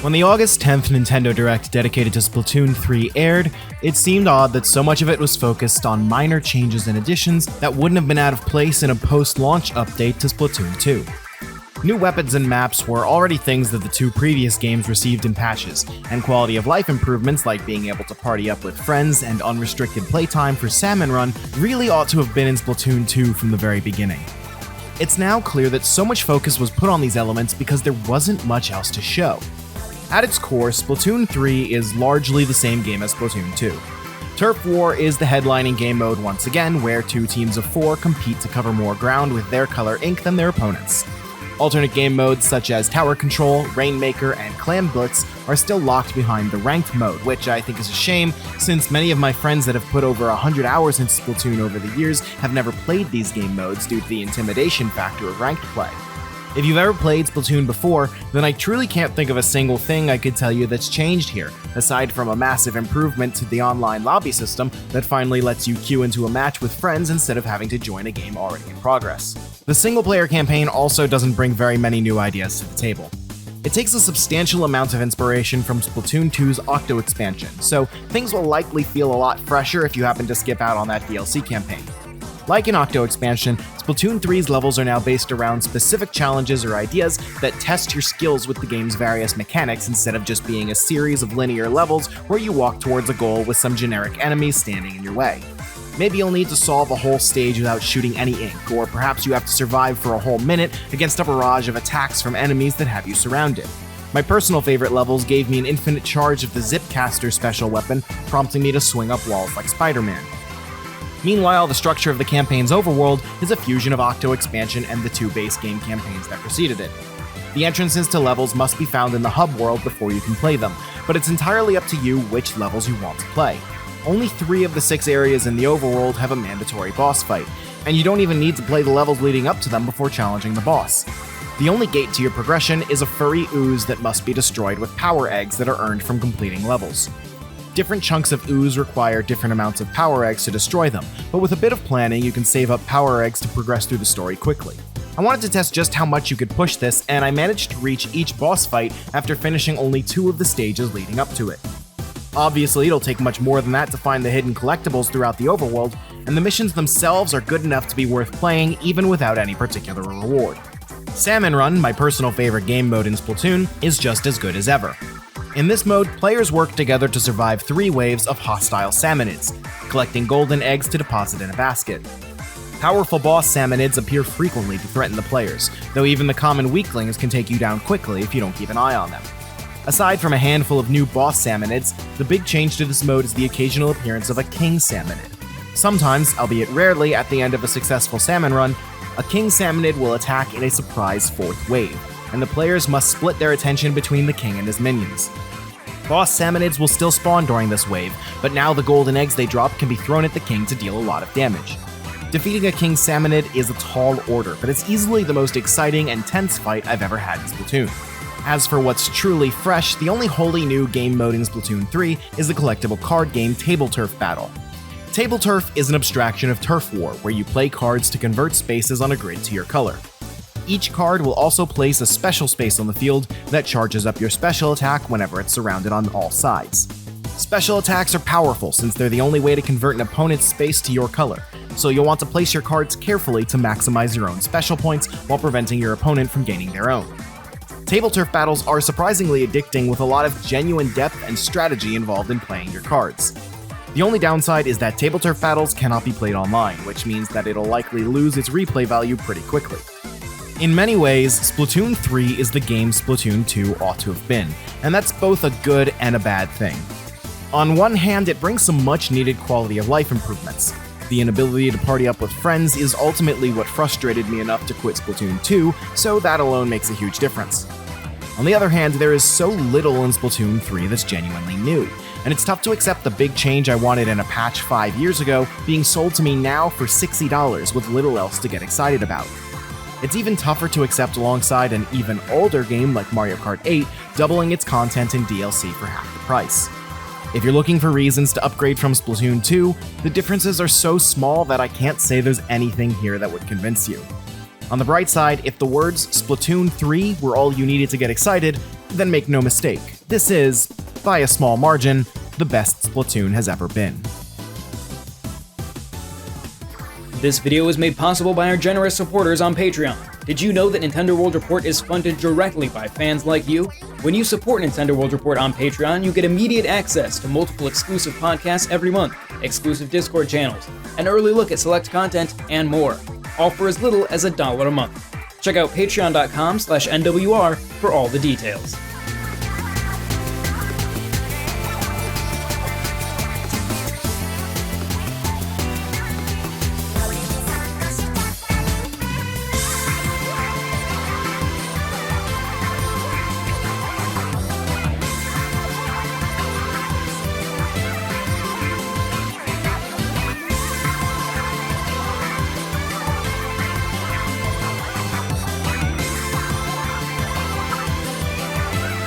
When the August 10th Nintendo Direct dedicated to Splatoon 3 aired, it seemed odd that so much of it was focused on minor changes and additions that wouldn't have been out of place in a post-launch update to Splatoon 2. New weapons and maps were already things that the two previous games received in patches, and quality of life improvements like being able to party up with friends and unrestricted playtime for Salmon Run really ought to have been in Splatoon 2 from the very beginning. It's now clear that so much focus was put on these elements because there wasn't much else to show. At its core, Splatoon 3 is largely the same game as Splatoon 2. Turf War is the headlining game mode once again, where two teams of 4 compete to cover more ground with their color ink than their opponents. Alternate game modes such as Tower Control, Rainmaker, and Clam Blitz are still locked behind the Ranked mode, which I think is a shame, since many of my friends that have put over 100 hours into Splatoon over the years have never played these game modes due to the intimidation factor of ranked play. If you've ever played Splatoon before, then I truly can't think of a single thing I could tell you that's changed here, aside from a massive improvement to the online lobby system that finally lets you queue into a match with friends instead of having to join a game already in progress. The single-player campaign also doesn't bring very many new ideas to the table. It takes a substantial amount of inspiration from Splatoon 2's Octo expansion, so things will likely feel a lot fresher if you happen to skip out on that DLC campaign. Like in Octo expansion, Splatoon 3's levels are now based around specific challenges or ideas that test your skills with the game's various mechanics instead of just being a series of linear levels where you walk towards a goal with some generic enemies standing in your way. Maybe you'll need to solve a whole stage without shooting any ink, or perhaps you have to survive for a whole minute against a barrage of attacks from enemies that have you surrounded. My personal favorite levels gave me an infinite charge of the Zipcaster special weapon, prompting me to swing up walls like Spider-Man. Meanwhile, the structure of the campaign's overworld is a fusion of Octo expansion and the 2 base game campaigns that preceded it. The entrances to levels must be found in the hub world before you can play them, but it's entirely up to you which levels you want to play. Only 3 of the 6 areas in the overworld have a mandatory boss fight, and you don't even need to play the levels leading up to them before challenging the boss. The only gate to your progression is a furry ooze that must be destroyed with power eggs that are earned from completing levels. Different chunks of ooze require different amounts of power eggs to destroy them, but with a bit of planning you can save up power eggs to progress through the story quickly. I wanted to test just how much you could push this, and I managed to reach each boss fight after finishing only 2 of the stages leading up to it. Obviously, it'll take much more than that to find the hidden collectibles throughout the overworld, and the missions themselves are good enough to be worth playing even without any particular reward. Salmon Run, my personal favorite game mode in Splatoon, is just as good as ever. In this mode, players work together to survive 3 waves of hostile salmonids, collecting golden eggs to deposit in a basket. Powerful boss salmonids appear frequently to threaten the players, though even the common weaklings can take you down quickly if you don't keep an eye on them. Aside from a handful of new boss salmonids, the big change to this mode is the occasional appearance of a king salmonid. Sometimes, albeit rarely, at the end of a successful salmon run, a king salmonid will attack in a surprise 4th wave, and the players must split their attention between the king and his minions. Boss salmonids will still spawn during this wave, but now the golden eggs they drop can be thrown at the king to deal a lot of damage. Defeating a king salmonid is a tall order, but it's easily the most exciting and tense fight I've ever had in Splatoon. As for what's truly fresh, the only wholly new game mode in Splatoon 3 is the collectible card game Table Turf Battle. Table Turf is an abstraction of Turf War, where you play cards to convert spaces on a grid to your color. Each card will also place a special space on the field that charges up your special attack whenever it's surrounded on all sides. Special attacks are powerful since they're the only way to convert an opponent's space to your color, so you'll want to place your cards carefully to maximize your own special points while preventing your opponent from gaining their own. Table turf battles are surprisingly addicting with a lot of genuine depth and strategy involved in playing your cards. The only downside is that table turf battles cannot be played online, which means that it'll likely lose its replay value pretty quickly. In many ways, Splatoon 3 is the game Splatoon 2 ought to have been, and that's both a good and a bad thing. On one hand, it brings some much-needed quality of life improvements. The inability to party up with friends is ultimately what frustrated me enough to quit Splatoon 2, so that alone makes a huge difference. On the other hand, there is so little in Splatoon 3 that's genuinely new, and it's tough to accept the big change I wanted in a patch 5 years ago being sold to me now for $60 with little else to get excited about. It's even tougher to accept alongside an even older game like Mario Kart 8 doubling its content in DLC for half the price. If you're looking for reasons to upgrade from Splatoon 2, the differences are so small that I can't say there's anything here that would convince you. On the bright side, if the words Splatoon 3 were all you needed to get excited, then make no mistake, this is, by a small margin, the best Splatoon has ever been. This video was made possible by our generous supporters on Patreon. Did you know that Nintendo World Report is funded directly by fans like you? When you support Nintendo World Report on Patreon, you get immediate access to multiple exclusive podcasts every month, exclusive Discord channels, an early look at select content, and more, all for as little as $1 a month. Check out patreon.com/NWR for all the details.